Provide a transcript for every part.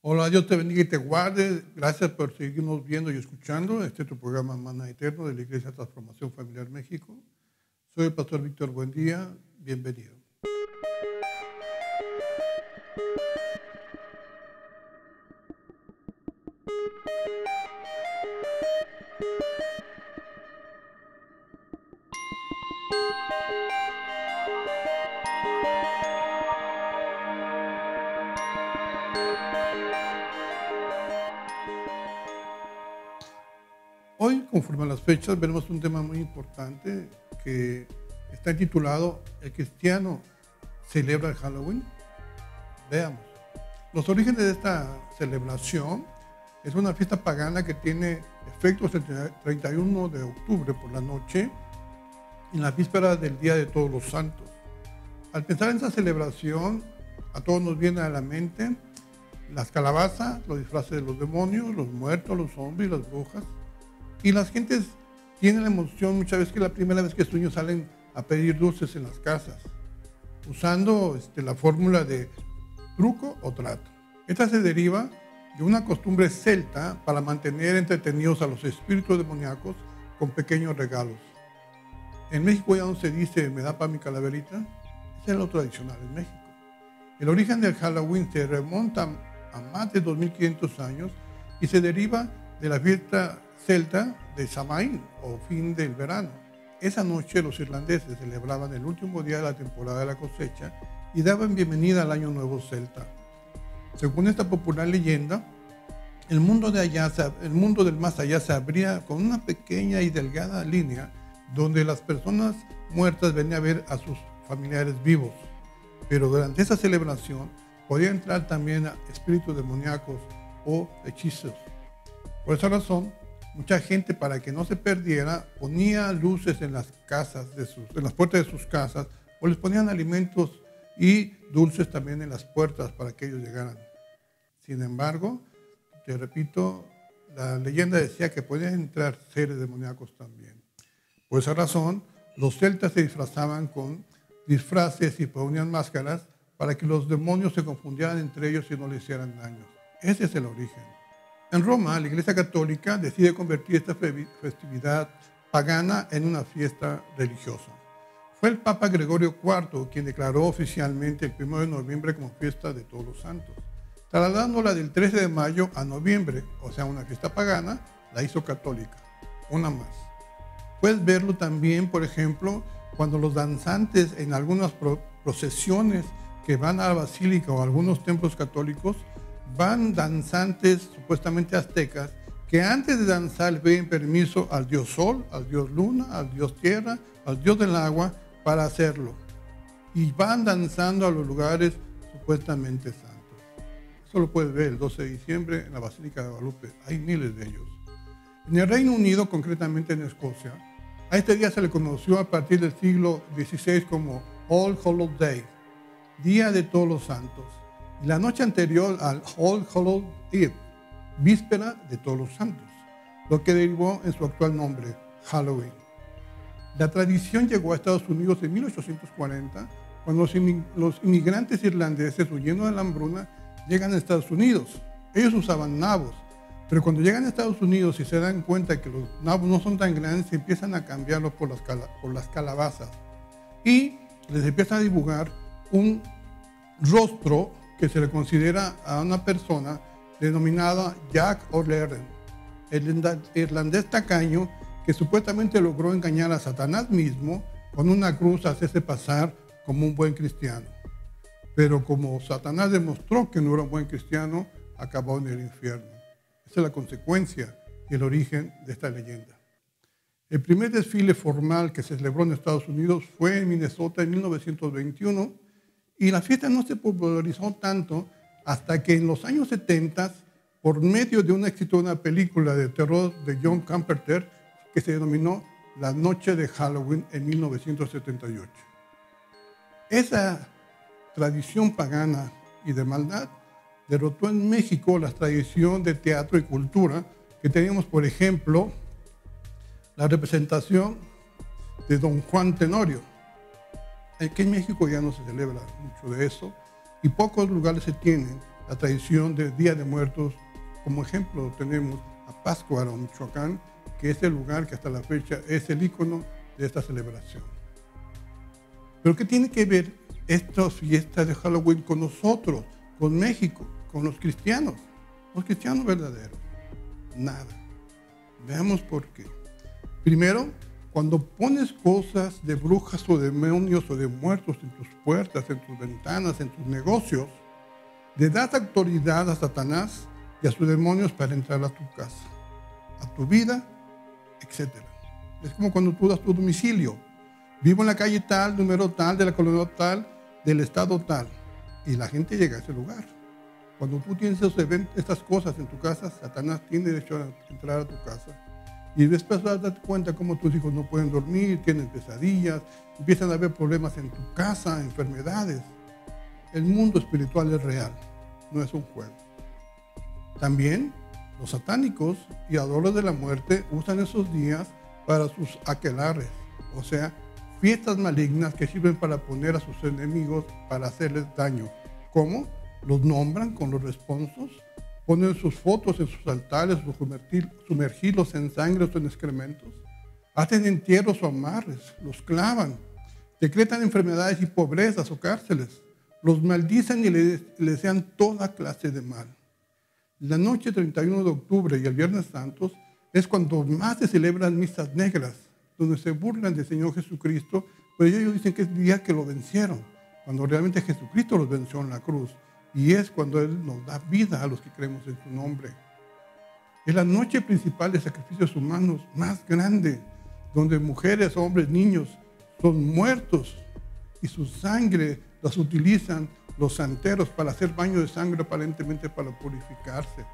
Hola, Dios te bendiga y te guarde. Gracias por seguirnos viendo y escuchando. Este es tu programa Maná Eterno de la Iglesia Transformación Familiar México. Soy el pastor Víctor Buendía. Bienvenido. Hoy, conforme a las fechas, veremos un tema muy importante que está titulado ¿El cristiano celebra el Halloween? Veamos. Los orígenes de esta celebración es una fiesta pagana que tiene efectos el 31 de octubre por la noche, en la víspera del Día de Todos los Santos. Al pensar en esta celebración, a todos nos viene a la mente las calabazas, los disfraces de los demonios, los muertos, los zombies, las brujas. Y las gentes tienen la emoción muchas veces que es la primera vez que sus niños salen a pedir dulces en las casas, usando la fórmula de truco o trato. Esta se deriva de una costumbre celta para mantener entretenidos a los espíritus demoníacos con pequeños regalos. En México ya no se dice me da para mi calaverita, ese es lo tradicional en México. El origen del Halloween se remonta a más de 2500 años y se deriva de la fiesta celta de Samaín o fin del verano. Esa noche los irlandeses celebraban el último día de la temporada de la cosecha y daban bienvenida al año nuevo celta. Según esta popular leyenda, el mundo del más allá se abría con una pequeña y delgada línea donde las personas muertas venían a ver a sus familiares vivos. Pero durante esa celebración podía entrar también a espíritus demoníacos o hechizos. Por esa razón, mucha gente, para que no se perdiera, ponía luces en las en las puertas de sus casas, o les ponían alimentos y dulces también en las puertas para que ellos llegaran. Sin embargo, te repito, la leyenda decía que podían entrar seres demoníacos también. Por esa razón, los celtas se disfrazaban con disfraces y ponían máscaras para que los demonios se confundieran entre ellos y no les hicieran daño. Ese es el origen. En Roma, la Iglesia Católica decide convertir esta festividad pagana en una fiesta religiosa. Fue el Papa Gregorio IV quien declaró oficialmente el 1 de noviembre como fiesta de Todos los Santos, trasladándola del 13 de mayo a noviembre, o sea, una fiesta pagana, la hizo católica, una más. Puedes verlo también, por ejemplo, cuando los danzantes en algunas procesiones que van a la basílica o a algunos templos católicos, van danzantes supuestamente aztecas que antes de danzar le piden permiso al dios sol, al dios luna, al dios tierra, al dios del agua para hacerlo. Y van danzando a los lugares supuestamente santos. Eso lo puedes ver el 12 de diciembre en la Basílica de Guadalupe. Hay miles de ellos. En el Reino Unido, concretamente en Escocia, a este día se le conoció a partir del siglo XVI como All Hallows Day, Día de Todos los Santos. Y la noche anterior al All Hallows Eve, víspera de Todos los Santos, lo que derivó en su actual nombre, Halloween. La tradición llegó a Estados Unidos en 1840, cuando los inmigrantes irlandeses, huyendo de la hambruna, llegan a Estados Unidos. Ellos usaban nabos, pero cuando llegan a Estados Unidos y se dan cuenta que los nabos no son tan grandes, empiezan a cambiarlos por las calabazas y les empiezan a dibujar un rostro que se le considera a una persona denominada Jack O'Laren, el irlandés tacaño que supuestamente logró engañar a Satanás mismo con una cruz, hacerse pasar como un buen cristiano. Pero como Satanás demostró que no era un buen cristiano, acabó en el infierno. Esa es la consecuencia y el origen de esta leyenda. El primer desfile formal que se celebró en Estados Unidos fue en Minnesota en 1921, y la fiesta no se popularizó tanto hasta que en los años 70, por medio de un éxito de una película de terror de John Carpenter, que se denominó La Noche de Halloween en 1978. Esa tradición pagana y de maldad derrotó en México la tradición de teatro y cultura que teníamos, por ejemplo, la representación de Don Juan Tenorio. Aquí en México ya no se celebra mucho de eso y pocos lugares se tienen la tradición del Día de Muertos. Como ejemplo tenemos a Pátzcuaro, Michoacán, que es el lugar que hasta la fecha es el ícono de esta celebración. Pero ¿qué tiene que ver estas fiestas de Halloween con nosotros, con México, con los cristianos verdaderos? Nada. Veamos por qué. Primero, cuando pones cosas de brujas o demonios o de muertos en tus puertas, en tus ventanas, en tus negocios, le das autoridad a Satanás y a sus demonios para entrar a tu casa, a tu vida, etc. Es como cuando tú das tu domicilio. Vivo en la calle tal, número tal, de la colonia tal, del estado tal, y la gente llega a ese lugar. Cuando tú tienes estas cosas en tu casa, Satanás tiene derecho a entrar a tu casa. Y después vas a darte cuenta cómo tus hijos no pueden dormir, tienen pesadillas, empiezan a haber problemas en tu casa, enfermedades. El mundo espiritual es real, no es un juego. También los satánicos y adoradores de la muerte usan esos días para sus aquelarres, o sea, fiestas malignas que sirven para poner a sus enemigos para hacerles daño. ¿Cómo? Los nombran con los responsos, ponen sus fotos en sus altares, sumergirlos en sangre o en excrementos, hacen entierros o amarres, los clavan, decretan enfermedades y pobrezas o cárceles, los maldicen y les desean toda clase de mal. La noche 31 de octubre y el Viernes Santos es cuando más se celebran misas negras, donde se burlan del Señor Jesucristo, pero ellos dicen que es el día que lo vencieron, cuando realmente Jesucristo los venció en la cruz. Y es cuando Él nos da vida a los que creemos en su nombre. Es la noche principal de sacrificios humanos más grande, donde mujeres, hombres, niños son muertos y su sangre las utilizan los santeros para hacer baño de sangre, aparentemente para purificarse.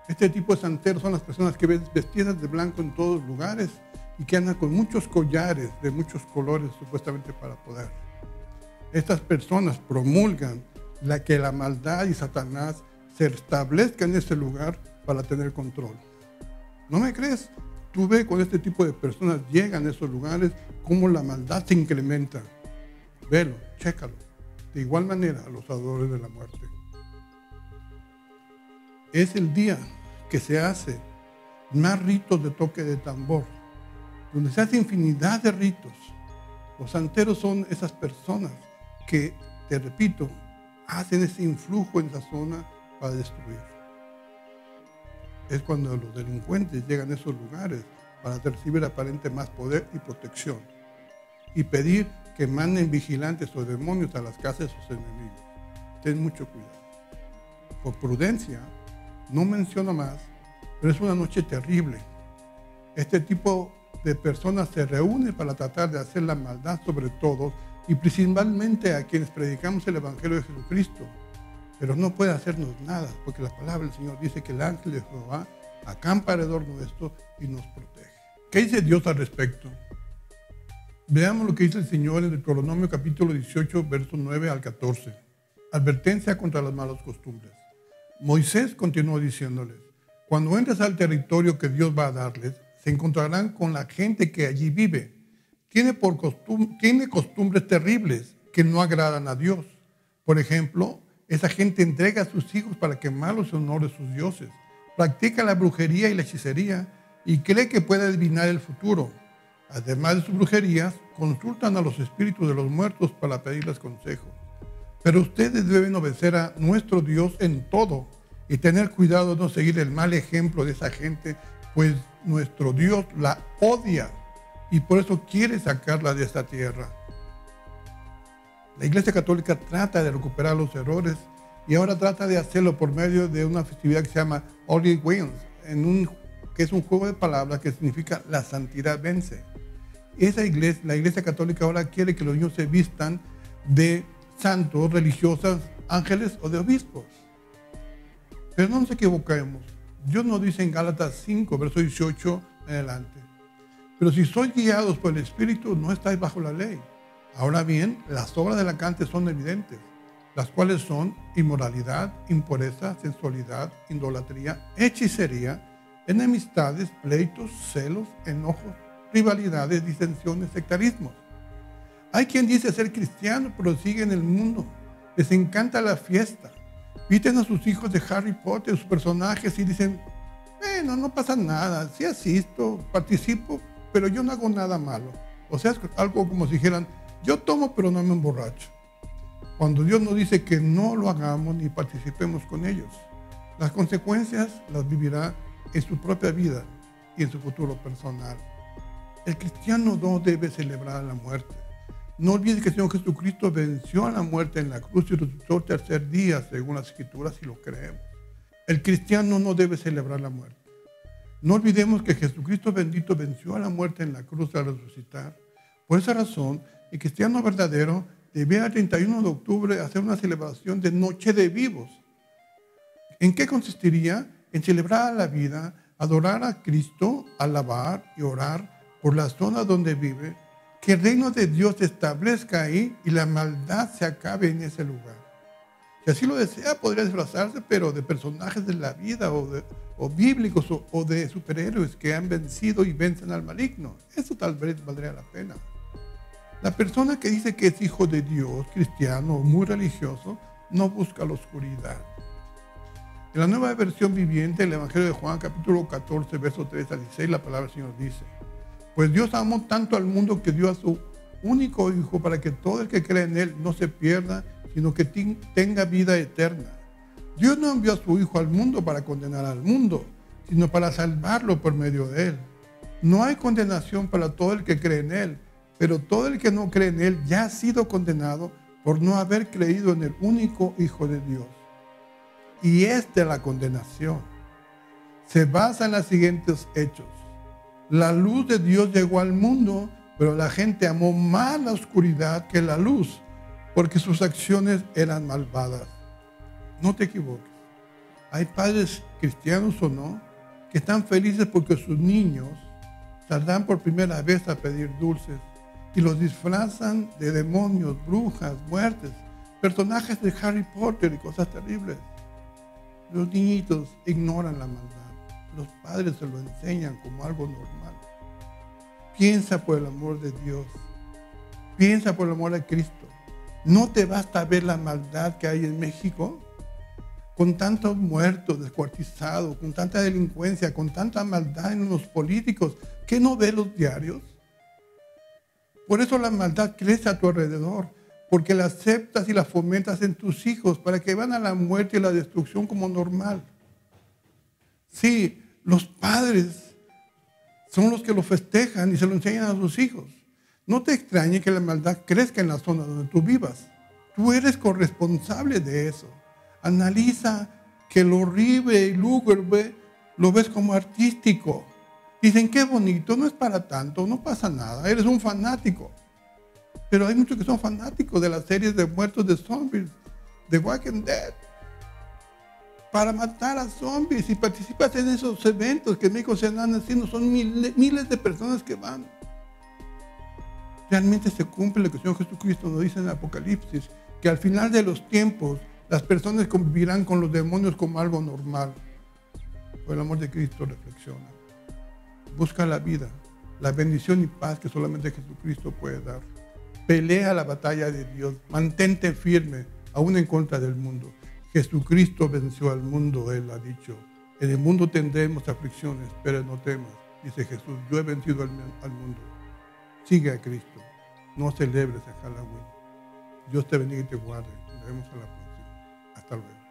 Este tipo de santeros son las personas que ven vestidas de blanco en todos lugares y que andan con muchos collares de muchos colores, supuestamente para poder. Estas personas promulgan que la maldad y Satanás se establezcan en ese lugar para tener control. ¿No me crees? Tú ves cuando este tipo de personas llegan a esos lugares, cómo la maldad se incrementa. Velo, chécalo. De igual manera a los adoradores de la muerte. Es el día que se hace más ritos de toque de tambor, donde se hace infinidad de ritos. Los santeros son esas personas que, te repito, hacen ese influjo en esa zona para destruir. Es cuando los delincuentes llegan a esos lugares para recibir aparente más poder y protección y pedir que manden vigilantes o demonios a las casas de sus enemigos. Ten mucho cuidado. Por prudencia, no menciono más, pero es una noche terrible. Este tipo de personas se reúnen para tratar de hacer la maldad sobre todos y principalmente a quienes predicamos el Evangelio de Jesucristo. Pero no puede hacernos nada, porque la palabra del Señor dice que el ángel de Jehová acampa alrededor nuestro y nos protege. ¿Qué dice Dios al respecto? Veamos lo que dice el Señor en Deuteronomio capítulo 18, versos 9 al 14. Advertencia contra las malas costumbres. Moisés continuó diciéndoles: cuando entres al territorio que Dios va a darles, se encontrarán con la gente que allí vive. Tiene costumbres terribles que no agradan a Dios. Por ejemplo, esa gente entrega a sus hijos para quemarlos en honor de sus dioses. Practica la brujería y la hechicería y cree que puede adivinar el futuro. Además de sus brujerías, consultan a los espíritus de los muertos para pedirles consejo. Pero ustedes deben obedecer a nuestro Dios en todo y tener cuidado de no seguir el mal ejemplo de esa gente, pues nuestro Dios la odia y por eso quiere sacarla de esta tierra. La Iglesia Católica trata de recuperar los errores y ahora trata de hacerlo por medio de una festividad que se llama Holy Wins, que es un juego de palabras que significa la santidad vence. La Iglesia Católica ahora quiere que los niños se vistan de santos, religiosas, ángeles o de obispos. Pero no nos equivoquemos. Dios nos dice en Gálatas 5, verso 18 en adelante: pero si sois guiados por el Espíritu, no estáis bajo la ley. Ahora bien, las obras de la carne son evidentes, las cuales son inmoralidad, impureza, sensualidad, idolatría, hechicería, enemistades, pleitos, celos, enojos, rivalidades, disensiones, sectarismos. Hay quien dice ser cristiano, pero sigue en el mundo. Les encanta la fiesta. Visten a sus hijos de Harry Potter, sus personajes, y dicen, bueno, no pasa nada, sí asisto, participo, pero yo no hago nada malo. O sea, es algo como si dijeran, yo tomo pero no me emborracho. Cuando Dios nos dice que no lo hagamos ni participemos con ellos, las consecuencias las vivirá en su propia vida y en su futuro personal. El cristiano no debe celebrar la muerte. No olvides que el Señor Jesucristo venció a la muerte en la cruz y resucitó el tercer día, según las Escrituras, y lo creemos. El cristiano no debe celebrar la muerte. No olvidemos que Jesucristo bendito venció a la muerte en la cruz al resucitar. Por esa razón, el cristiano verdadero debía el 31 de octubre hacer una celebración de Noche de Vivos. ¿En qué consistiría? En celebrar la vida, adorar a Cristo, alabar y orar por la zona donde vive, que el reino de Dios se establezca ahí y la maldad se acabe en ese lugar. Si así lo desea, podría disfrazarse, pero de personajes de la vida o bíblicos o de superhéroes que han vencido y vencen al maligno. Eso tal vez valdría la pena. La persona que dice que es hijo de Dios, cristiano o muy religioso, no busca la oscuridad. En la nueva versión viviente del Evangelio de Juan, capítulo 14, versos 3 al 16, la palabra del Señor dice, pues Dios amó tanto al mundo que dio a su único Hijo para que todo el que cree en Él no se pierda, sino que tenga vida eterna. Dios no envió a su Hijo al mundo para condenar al mundo, sino para salvarlo por medio de Él. No hay condenación para todo el que cree en Él, pero todo el que no cree en Él ya ha sido condenado por no haber creído en el único Hijo de Dios. Y esta es la condenación. Se basa en los siguientes hechos. La luz de Dios llegó al mundo, pero la gente amó más la oscuridad que la luz, porque sus acciones eran malvadas. No te equivoques. Hay padres, cristianos o no, que están felices porque sus niños saldrán por primera vez a pedir dulces y los disfrazan de demonios, brujas, muertes, personajes de Harry Potter y cosas terribles. Los niñitos ignoran la maldad. Los padres se lo enseñan como algo normal. Piensa por el amor de Dios. Piensa por el amor de Cristo. ¿No te basta ver la maldad que hay en México? Con tantos muertos, descuartizados, con tanta delincuencia, con tanta maldad en los políticos. ¿Qué no ves los diarios? Por eso la maldad crece a tu alrededor, porque la aceptas y la fomentas en tus hijos para que van a la muerte y la destrucción como normal. Sí, los padres son los que lo festejan y se lo enseñan a sus hijos. No te extrañe que la maldad crezca en la zona donde tú vivas. Tú eres corresponsable de eso. Analiza que lo horrible y lúgubre lo ves como artístico. Dicen, qué bonito, no es para tanto, no pasa nada, eres un fanático. Pero hay muchos que son fanáticos de las series de muertos de zombies, de Walking Dead, para matar a zombies, y participas en esos eventos que en México se andan haciendo, son miles de personas que van. Realmente se cumple lo que el Señor Jesucristo nos dice en el Apocalipsis, que al final de los tiempos las personas convivirán con los demonios como algo normal. Por el amor de Cristo, reflexiona. Busca la vida, la bendición y paz que solamente Jesucristo puede dar. Pelea la batalla de Dios, mantente firme, aún en contra del mundo. Jesucristo venció al mundo, Él ha dicho. En el mundo tendremos aflicciones, pero no temas. Dice Jesús, yo he vencido al mundo. Sigue a Cristo, no celebres el Halloween. Dios te bendiga y te guarde. Nos vemos en la próxima. Hasta luego.